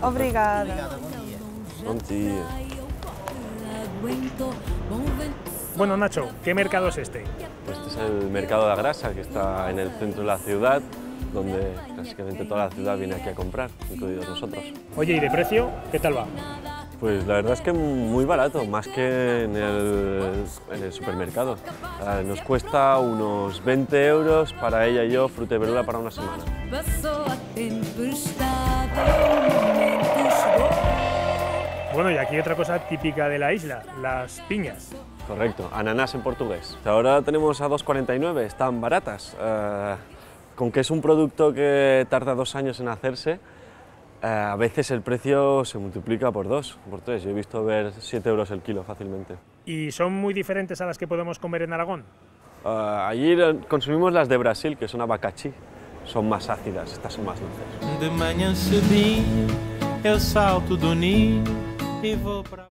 Obrigada. Bom dia. Bueno, Nacho, ¿qué mercado es este? Este es el mercado de la grasa, que está en el centro de la ciudad, donde prácticamente toda la ciudad viene aquí a comprar, incluidos nosotros. Oye, ¿y de precio? ¿Qué tal va? Pues la verdad es que muy barato, más que en el supermercado. Nos cuesta unos 20 euros para ella y yo, fruta y verdura para una semana. Bueno, y aquí otra cosa típica de la isla, las piñas. Correcto, ananás en portugués. Ahora tenemos a 2,49, están baratas. Con que es un producto que tarda 2 años en hacerse, a veces el precio se multiplica por 2, por 3. Yo he visto ver 7 euros el kilo fácilmente. ¿Y son muy diferentes a las que podemos comer en Aragón? Allí consumimos las de Brasil, que son abacaxi. Son más ácidas, estas son más dulces. De manhã cedinho eu salto do ninho e vou pra